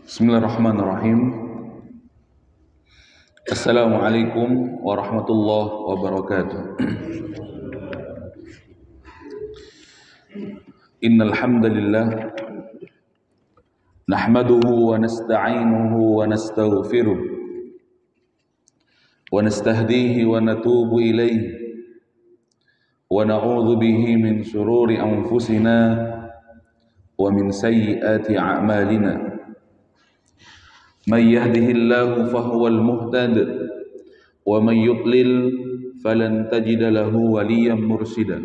Bismillahirrahmanirrahim. Assalamualaikum warahmatullahi wabarakatuh. Innal hamdalillah nahmaduhu wa nasta'inuhu wa nastaghfiruh wa nastahdihi wa natubu ilayhi wa na'udzu bihi min shururi anfusina wa min sayyiati a'malina. من يهده الله فهو المهتد ومن يضلل فلن تجد له وليا مرشدا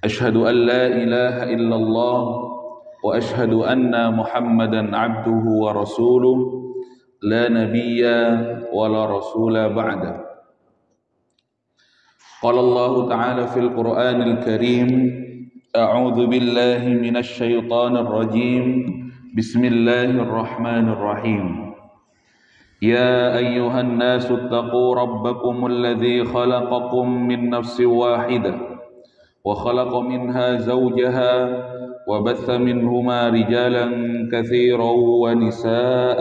أشهد أن لا إله إلا الله وأشهد أن محمدا عبده ورسوله لا نبي ولا رسول بعده قال الله تعالى في القرآن الكريم أعوذ بالله من الشيطان الرجيم بسم الله الرحمن الرحيم يا أيها الناس اتقوا ربكم الذي خلقكم من نفس واحدة وخلق منها زوجها وبث منهما رجالا كثيرا ونساء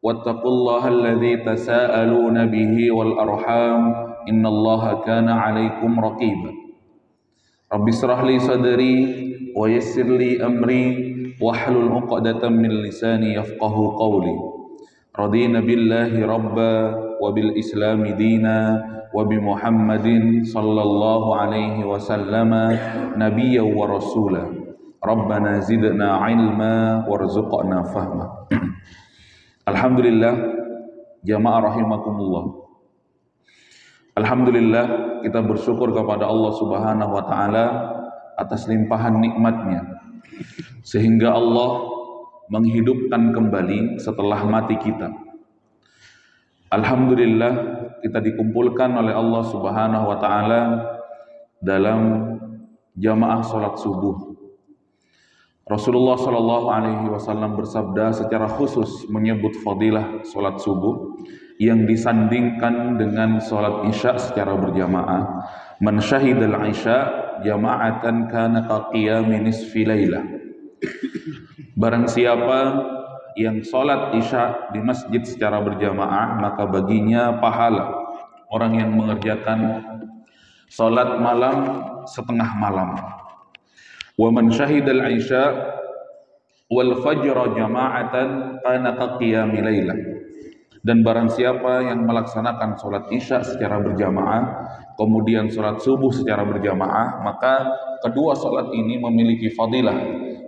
واتقوا الله الذي تساءلون به والأرحام إن الله كان عليكم رقيبا رب اشرح لي صدري ويسر لي أمري wahlul 'uqdatam min lisani yafqahu qawli radina billahi rabba wa bil islami dina wa bi Muhammadin sallallahu alaihi wasallama nabiyyan wa rasula rabbana zidna ilma warzuqna fahma. Alhamdulillah jamaah rahimakumullah. Alhamdulillah kita bersyukur kepada Allah Subhanahu wa taala atas limpahan nikmatnya sehingga Allah menghidupkan kembali setelah mati kita. Alhamdulillah kita dikumpulkan oleh Allah Subhanahu wa taala dalam jamaah salat subuh. Rasulullah sallallahu alaihi wasallam bersabda secara khusus menyebut fadilah salat subuh yang disandingkan dengan salat isya secara berjamaah. Man syahidal isya jama'atan kana ka qiyami nisfi lailah. Barang siapa yang sholat isya di masjid secara berjamaah, maka baginya pahala orang yang mengerjakan sholat malam setengah malam. Wa man syahidal isya wal fajra jama'atan kana ka qiyami lailah. Dan barang siapa yang melaksanakan sholat isya secara berjamaah kemudian sholat subuh secara berjamaah, maka kedua sholat ini memiliki fadilah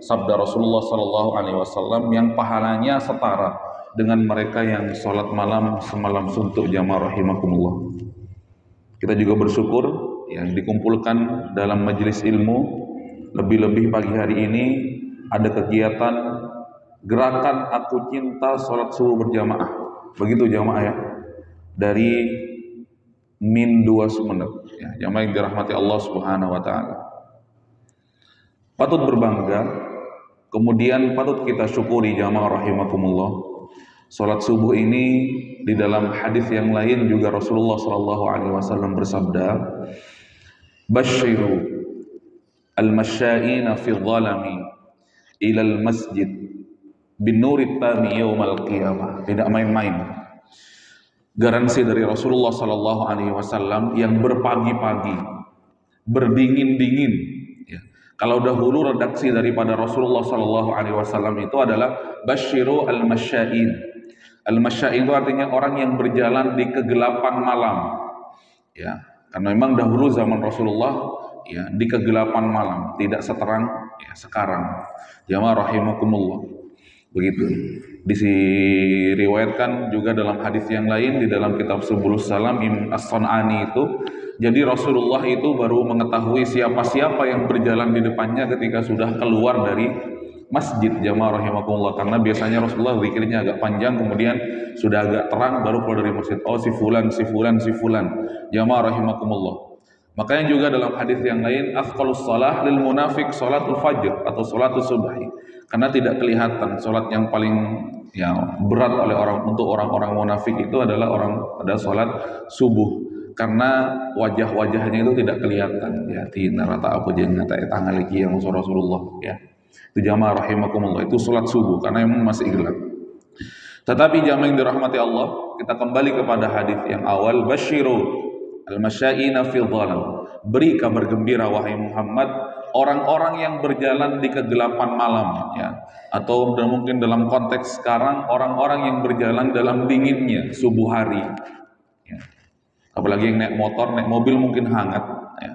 sabda Rasulullah SAW yang pahalanya setara dengan mereka yang sholat malam semalam suntuk jamaah rahimakumullah. Kita juga bersyukur yang dikumpulkan dalam majelis ilmu, lebih-lebih pagi hari ini ada kegiatan gerakan aku cinta sholat subuh berjamaah. Begitu jamaah ya, dari Min 2 Sumeneb ya, jamaah yang dirahmati Allah Subhanahu wa taala. Patut berbangga, kemudian patut kita syukuri jamaah rahimakumullah. Salat subuh ini di dalam hadis yang lain juga Rasulullah sallallahu alaihi wasallam bersabda, "Basyiru al-masya'ina fi dhalami ila al-masjid bin nurit tami yaumal qiyamah." Tidak main-main. Garansi dari Rasulullah sallallahu alaihi wasallam yang berpagi-pagi, berdingin-dingin ya. Kalau dahulu redaksi daripada Rasulullah sallallahu alaihi wasallam itu adalah basyiru al-masya'in. Al-masya'in itu artinya orang yang berjalan di kegelapan malam. Ya, karena memang dahulu zaman Rasulullah ya di kegelapan malam, tidak seterang ya sekarang. Jamaah rahimakumullah. Begitu. Diriwayatkan juga dalam hadis yang lain di dalam kitab Subulus Salam Imam As-San'ani itu, jadi Rasulullah itu baru mengetahui siapa-siapa yang berjalan di depannya ketika sudah keluar dari masjid jamaah rahimakumullah, karena biasanya Rasulullah zikirnya agak panjang kemudian sudah agak terang baru keluar dari masjid. Oh si fulan, si fulan, si fulan. Jamaah rahimakumullah. Makanya juga dalam hadis yang lain afqalus shalah lil munafiq salatul fajr atau salatul subhi. Karena tidak kelihatan, salat yang paling berat oleh untuk orang-orang munafik itu adalah salat subuh. Karena wajah-wajahnya itu tidak kelihatan. Ya, tina rata apa jeung ngata tanggal iki yang Rasulullah ya. Itu jamaah rahimakumullah, itu sholat subuh karena memang masih gelap. Tetapi jamaah yang dirahmati Allah, kita kembali kepada hadis yang awal, basyiru al-masyaina fil dhalam. Beri kabar gembira wahai Muhammad orang-orang yang berjalan di kegelapan malam, ya. Atau mungkin dalam konteks sekarang orang-orang yang berjalan dalam dinginnya subuh hari, ya. Apalagi yang naik motor, naik mobil mungkin hangat, ya.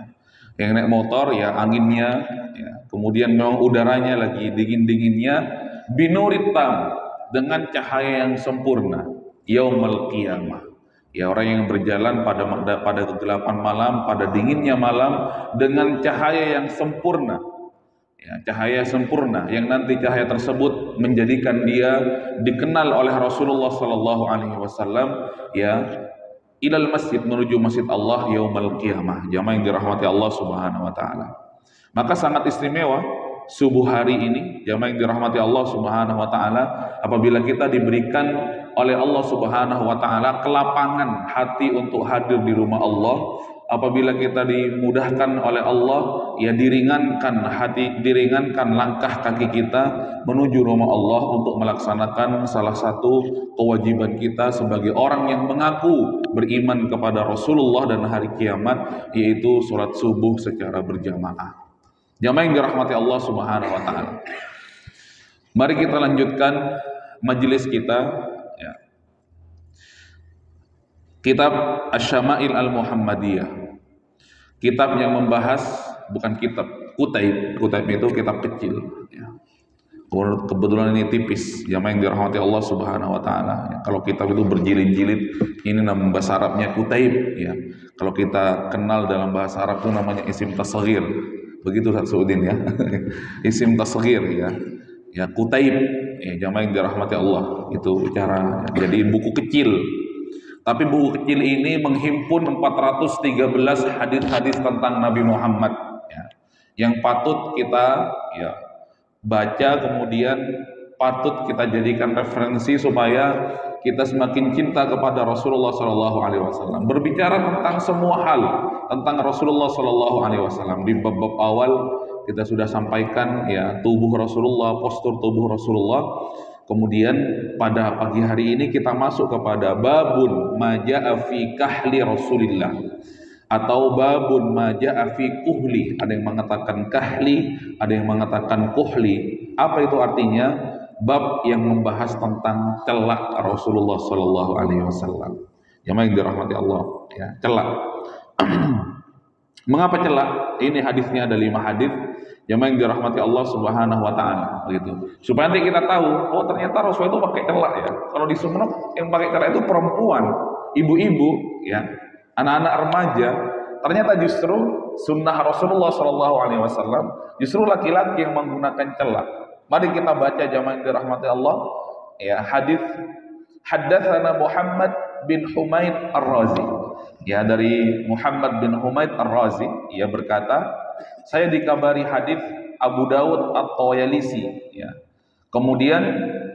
Yang naik motor ya anginnya, ya. Kemudian memang udaranya lagi dingin-dinginnya, binurit tam, dengan cahaya yang sempurna, yaumul qiyamah. Ya, orang yang berjalan pada kegelapan malam, pada dinginnya malam dengan cahaya yang sempurna. Ya, cahaya sempurna yang nanti cahaya tersebut menjadikan dia dikenal oleh Rasulullah sallallahu alaihi wasallam, ya, ilal masjid, menuju masjid Allah yaumul qiyamah. Jamaah yang dirahmati Allah Subhanahu wa taala. Maka sangat istimewa subuh hari ini, jamaah yang dirahmati Allah Subhanahu wa taala, apabila kita diberikan oleh Allah Subhanahu wa taala kelapangan hati untuk hadir di rumah Allah, apabila kita dimudahkan oleh Allah, ya diringankan hati, diringankan langkah kaki kita menuju rumah Allah untuk melaksanakan salah satu kewajiban kita sebagai orang yang mengaku beriman kepada Rasulullah dan hari kiamat, yaitu sholat subuh secara berjamaah. Jamaah yang dirahmati Allah Subhanahu wa taala. Mari kita lanjutkan majelis kita, ya. Kitab Asy-Syama'il Al-Muhammadiyah. Kitab yang membahas, bukan kitab, kutaib. Kutaib itu kitab kecil, ya. Kebetulan ini tipis, jamaah yang dirahmati Allah Subhanahu wa taala. Ya, kalau kitab itu berjilid-jilid, ini nama bahasa Arabnya kutaib, ya. Kalau kita kenal dalam bahasa Arab itu namanya isim tasghir. Begitu Ustaz Saudin, ya. Isim tasghir, ya. Ya, kutaib, ya, jamaah yang dirahmati Allah. Itu cara jadi buku kecil. Tapi buku kecil ini menghimpun 413 hadis-hadis tentang Nabi Muhammad, ya, yang patut kita, ya, baca, kemudian patut kita jadikan referensi supaya kita semakin cinta kepada Rasulullah SAW. Berbicara tentang semua hal tentang Rasulullah SAW. Di bab-bab awal kita sudah sampaikan, ya, tubuh Rasulullah, postur tubuh Rasulullah. Kemudian pada pagi hari ini kita masuk kepada babun maja'a fi kahli Rasulillah, atau babun maja'a fi kuhli. Ada yang mengatakan kahli, ada yang mengatakan kuhli. Apa itu artinya? Bab yang membahas tentang celak Rasulullah Sallallahu Alaihi Wasallam. Yang yang dirahmati Allah, ya, celak. Mengapa celak? Ini hadisnya ada 5 hadis. Yang dirahmati Allah Subhanahu Wa Taala, begitu. Supaya nanti kita tahu, oh ternyata Rasul itu pakai celak, ya. Kalau di Sumeneb yang pakai celak itu perempuan, ibu-ibu, ya, anak-anak remaja. Ternyata justru sunnah Rasulullah Sallallahu Alaihi Wasallam justru laki-laki yang menggunakan celak. Mari kita baca jamaah yang dirahmati Allah, ya, hadis haddatsana Muhammad bin Humaid Ar-Razi, ya, dari Muhammad bin Humaid Ar-Razi, ia berkata, saya dikabari hadis Abu Dawud At-Tayalisi, ya. Kemudian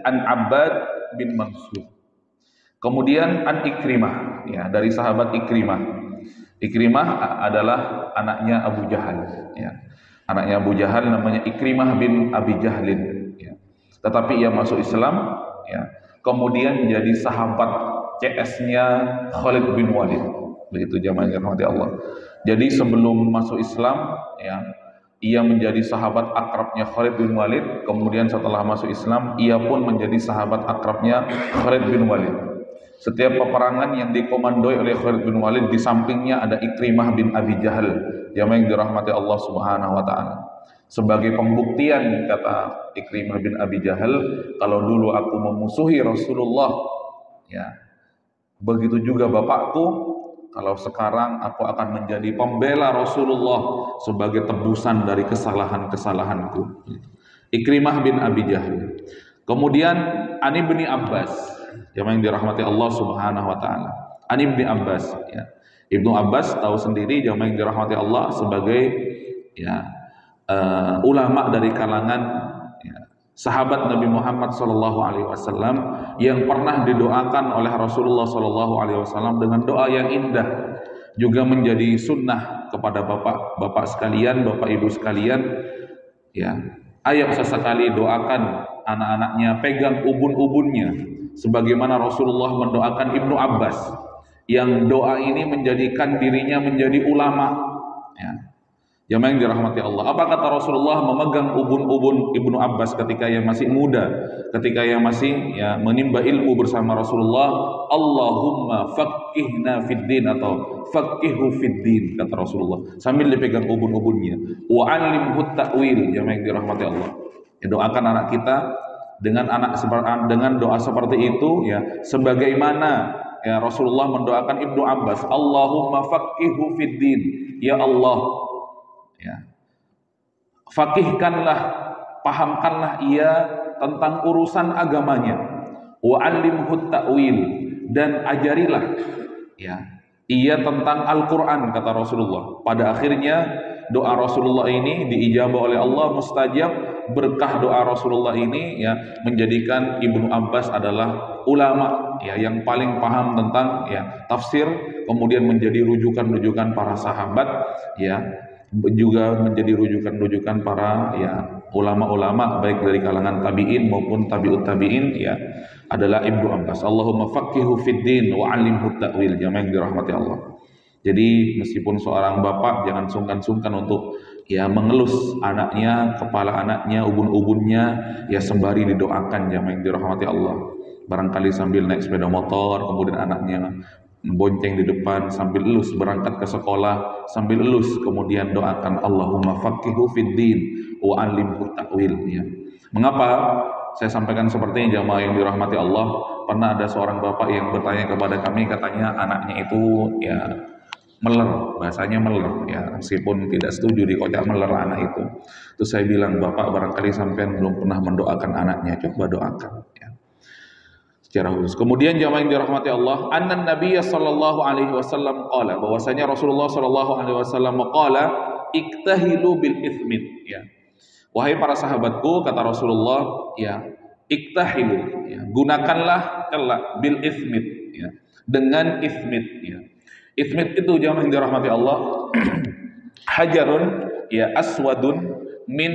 an Abbad bin Mansur, kemudian an Ikrimah, ya, dari sahabat Ikrimah. Ikrimah adalah anaknya Abu Jahal, ya. Anaknya Abu Jahal namanya Ikrimah bin Abi Jahlin, ya. Tetapi ia masuk Islam, ya. Kemudian menjadi sahabat CS-nya Khalid bin Walid. Begitu jamaah yang dirahmati Allah. Jadi sebelum masuk Islam, ya, ia menjadi sahabat akrabnya Khalid bin Walid. Kemudian setelah masuk Islam, ia pun menjadi sahabat akrabnya Khalid bin Walid. Setiap peperangan yang dikomandoi oleh Khalid bin Walid, di sampingnya ada Ikrimah bin Abi Jahal. Jamaah yang dirahmati Allah Subhanahu wa taala. Sebagai pembuktian, kata Ikrimah bin Abi Jahal, kalau dulu aku memusuhi Rasulullah, ya, begitu juga bapakku. Kalau sekarang aku akan menjadi pembela Rasulullah sebagai tebusan dari kesalahan-kesalahanku. Ikrimah bin Abi Jahal. Kemudian Ani bin Abbas, yang dirahmati Allah Subhanahu wa taala. Ani bin Abbas, ya. Ibnu Abbas tahu sendiri, jamaah yang dirahmati Allah, sebagai, ya, ulama dari kalangan, ya, sahabat Nabi Muhammad SAW yang pernah didoakan oleh Rasulullah SAW dengan doa yang indah, juga menjadi sunnah kepada bapak-bapak sekalian, bapak ibu sekalian, ya. Ayo sesekali doakan anak-anaknya, pegang ubun-ubunnya, sebagaimana Rasulullah mendoakan Ibnu Abbas, yang doa ini menjadikan dirinya menjadi ulama. Ya. Jamaah yang dirahmati Allah. Apa kata Rasulullah memegang ubun-ubun Ibnu Abbas ketika yang masih muda, ketika yang masih menimba ilmu bersama Rasulullah? Allahumma faqihna fid din, atau faqihu fid din, kata Rasulullah sambil dipegang ubun-ubunnya. Wa 'allimhu ta'wil. Jamaah yang dirahmati Allah. Ya, doakan anak kita dengan doa seperti itu, ya, sebagaimana ya Rasulullah mendoakan Ibnu Abbas, Allahumma faqihu fid din. Ya Allah, ya, fakihkanlah, pahamkanlah ia tentang urusan agamanya. Wa 'allimhu ta'wil, dan ajarilah ya ia tentang Al-Qur'an, kata Rasulullah. Pada akhirnya doa Rasulullah ini diijabah oleh Allah, mustajab. Berkah doa Rasulullah ini ya menjadikan Ibnu Abbas adalah ulama ya yang paling paham tentang ya tafsir, kemudian menjadi rujukan-rujukan para sahabat, ya juga menjadi rujukan-rujukan para ya ulama-ulama baik dari kalangan tabi'in maupun tabi'ut tabi'in, ya adalah Ibnu Abbas. Allahumma faqihu fid din wa 'allimhu ta'wil. Jamaah yang dirahmati Allah. Jadi meskipun seorang bapak jangan sungkan-sungkan untuk ya mengelus anaknya, kepala anaknya, ubun-ubunnya, ya sembari didoakan. Jamaah yang dirahmati Allah. Barangkali sambil naik sepeda motor, kemudian anaknya bonceng di depan sambil elus berangkat ke sekolah, sambil elus kemudian doakan Allahumma faqihu fid din wa 'allimhu ta'wil, ya. Mengapa saya sampaikan seperti ini, jamaah yang dirahmati Allah? Pernah ada seorang bapak yang bertanya kepada kami, katanya anaknya itu ya meler, bahasanya meler, ya meskipun tidak setuju dikocak meler anak itu. Terus saya bilang, Bapak barangkali sampean belum pernah mendoakan anaknya, coba doakan ya secara khusus. Kemudian jamaah yang dirahmati Allah, anna Nabiy sallallahu alaihi wasallam qala, bahwasanya Rasulullah sallallahu alaihi wasallam qala iktahilu bil itsmit, ya. Wahai para sahabatku, kata Rasulullah, ya, iktahilu, ya, gunakanlah kelak bil itsmit, ya, dengan itsmit, ya. Itsmit itu jamaah yang dirahmati Allah hajarun ya aswadun min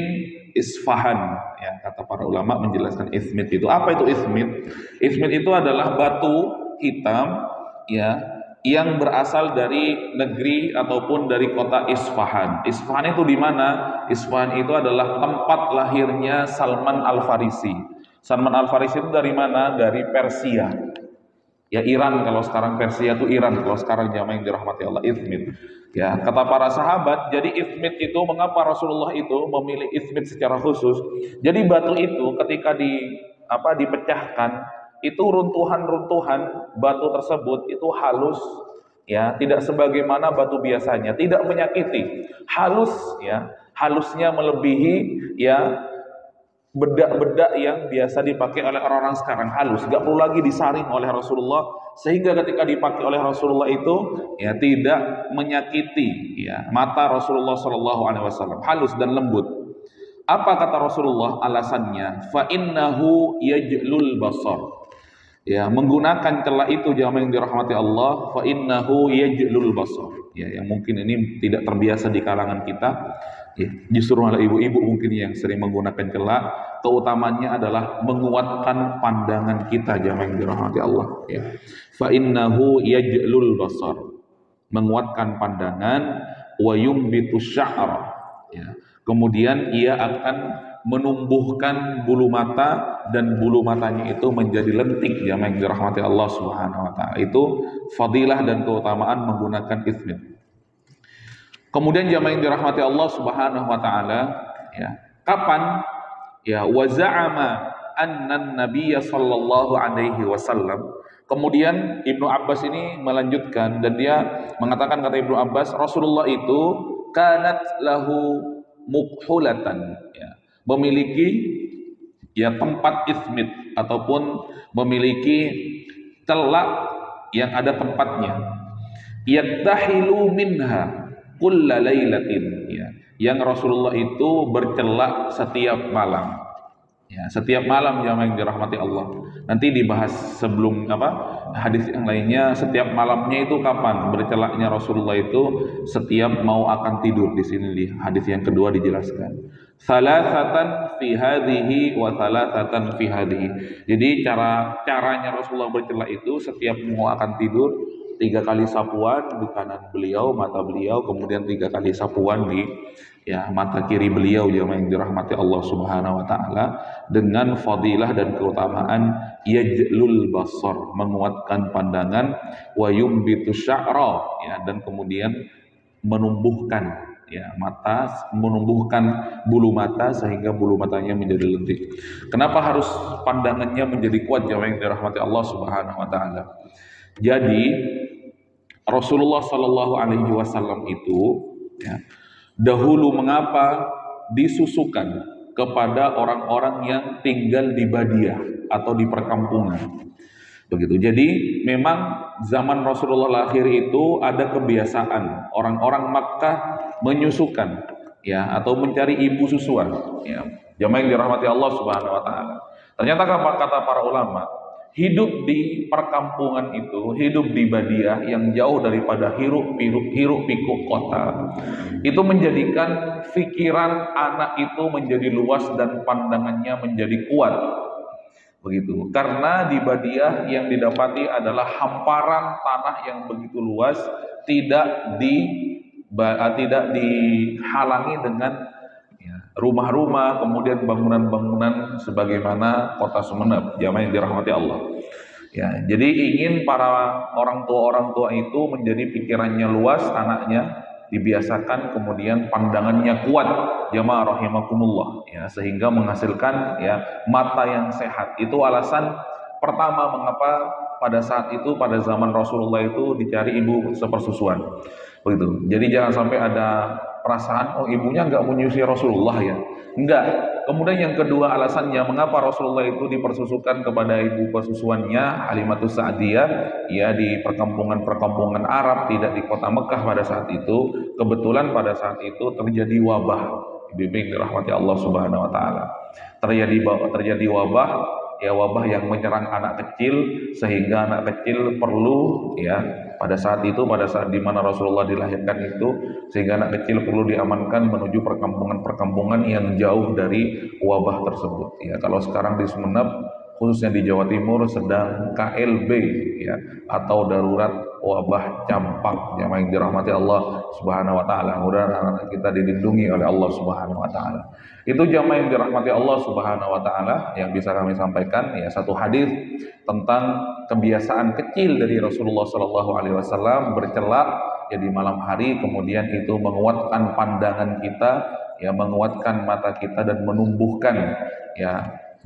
Isfahan, ya, kata para ulama menjelaskan itsmit itu. Apa itu itsmit? Itsmit itu adalah batu hitam ya yang berasal dari negeri ataupun dari kota Isfahan. Isfahan itu di mana? Isfahan itu adalah tempat lahirnya Salman Al-Farisi. Salman Al-Farisi itu dari mana? Dari Persia. Ya Iran, kalau sekarang Persia itu Iran, kalau sekarang jamaah yang dirahmati Allah, itsmit. Ya, kata para sahabat, jadi itsmit itu, mengapa Rasulullah itu memilih itsmit secara khusus? Jadi batu itu ketika dipecahkan, itu runtuhan-runtuhan batu tersebut itu halus, ya, tidak sebagaimana batu biasanya, tidak menyakiti, halus, ya, halusnya melebihi ya bedak-bedak yang biasa dipakai oleh orang-orang sekarang, halus, gak perlu lagi disaring oleh Rasulullah, sehingga ketika dipakai oleh Rasulullah itu ya tidak menyakiti ya mata Rasulullah Shallallahu Alaihi Wasallam, halus dan lembut. Apa kata Rasulullah alasannya? Fa innahu yajlul basar. Ya, menggunakan celah itu jamaah yang dirahmati Allah, fa innahu yajlul basar. Ya, yang mungkin ini tidak terbiasa di kalangan kita. Ya, justru malah ibu-ibu mungkin yang sering menggunakan celah, keutamanya adalah menguatkan pandangan kita jamaah yang dirahmati Allah, ya. Fa innahu yajlul basar, menguatkan pandangan, wa yumbitu sya'ra, ya. Kemudian ia akan menumbuhkan bulu mata, dan bulu matanya itu menjadi lentik jamaah yang dirahmati Allah Subhanahu wa taala. Itu fadilah dan keutamaan menggunakan itsmit. Kemudian jamaah yang dirahmati Allah Subhanahu wa taala, ya, kapan ya wa za'ama anna Nabiy sallallahu alaihi wasallam. Kemudian Ibnu Abbas ini melanjutkan dan dia mengatakan, kata Ibnu Abbas, Rasulullah itu kanat lahu mukhulatan, ya, memiliki ya tempat itsmit ataupun memiliki celak yang ada tempatnya, yattahilu minha kulla lailatin, ya, yang Rasulullah itu bercelak setiap malam, ya, setiap malam jamaah yang dirahmati Allah. Nanti dibahas sebelum hadis yang lainnya, setiap malamnya itu kapan bercelaknya Rasulullah itu? Setiap mau akan tidur. Di sini di hadis yang kedua dijelaskan Salasatan fi hadhihi wa salasatan fi hadhihi. Jadi caranya Rasulullah bercela itu setiap mau akan tidur 3 kali sapuan di kanan beliau, mata beliau, kemudian 3 kali sapuan di mata kiri beliau yang dirahmati Allah Subhanahu wa taala, dengan fadilah dan keutamaan yajlul basar, menguatkan pandangan, wa yumbitu sya'ra, dan kemudian menumbuhkan menumbuhkan bulu mata sehingga bulu matanya menjadi lentik. Kenapa harus pandangannya menjadi kuat yang dirahmati Allah Subhanahu wa taala? Jadi Rasulullah Shallallahu alaihi wasallam itu dahulu mengapa disusukan kepada orang-orang yang tinggal di badiah atau di perkampungan. Begitu. Jadi memang zaman Rasulullah lahir itu ada kebiasaan orang-orang Makkah menyusukan atau mencari ibu susuan. Jamaah yang dirahmati Allah Subhanahu wa taala. Ternyata kata para ulama, hidup di perkampungan itu, hidup di badiah yang jauh daripada hiruk pikuk kota, itu menjadikan pikiran anak itu menjadi luas dan pandangannya menjadi kuat. Begitu. Karena di badiah yang didapati adalah hamparan tanah yang begitu luas, tidak dihalangi dengan rumah-rumah, kemudian bangunan-bangunan sebagaimana kota Sumeneb, jamaah yang dirahmati Allah. Jadi ingin para orang tua itu menjadi pikirannya luas, anaknya dibiasakan, kemudian pandangannya kuat, jamaah rahimakumullah, sehingga menghasilkan mata yang sehat. Itu alasan pertama mengapa pada saat itu, pada zaman Rasulullah itu dicari ibu sepersusuan. Begitu. Jadi jangan sampai ada perasaan ibunya nggak menyusui Rasulullah enggak. Kemudian yang kedua alasannya mengapa Rasulullah itu dipersusukan kepada ibu persusuannya Halimatus Sa'diyah di perkampungan Arab, tidak di kota Mekah pada saat itu. Kebetulan pada saat itu terjadi wabah, bimbing dirahmati Allah Subhanahu wa taala. Terjadi wabah yang menyerang anak kecil, sehingga anak kecil perlu pada saat di mana Rasulullah dilahirkan itu, sehingga anak kecil perlu diamankan menuju perkampungan yang jauh dari wabah tersebut. Kalau sekarang di Sumeneb, khususnya di Jawa Timur, sedang KLB atau darurat wabah campak, yang dirahmati Allah Subhanahu wa taala. Mudah-mudahan anak kita dilindungi oleh Allah Subhanahu wa taala. Itu jamaah yang dirahmati Allah Subhanahu wa taala yang bisa kami sampaikan, satu hadis tentang kebiasaan kecil dari Rasulullah Shallallahu alaihi wasallam bercela di malam hari, kemudian itu menguatkan pandangan kita, menguatkan mata kita dan menumbuhkan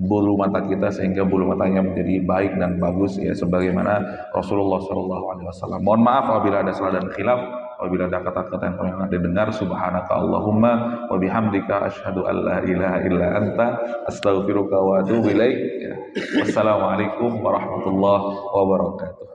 bulu mata kita sehingga bulu matanya menjadi baik dan bagus, sebagaimana Rasulullah Shallallahu alaihi wasallam. Mohon maaf apabila ada salah dan khilaf. Apabila ada kata-kata yang pernah didengar, subhanaka Allahumma wa bihamdika asyhadu an la ilaha illa anta astaghfiruka wa atubu ilaik. Wassalamualaikum warahmatullahi wabarakatuh.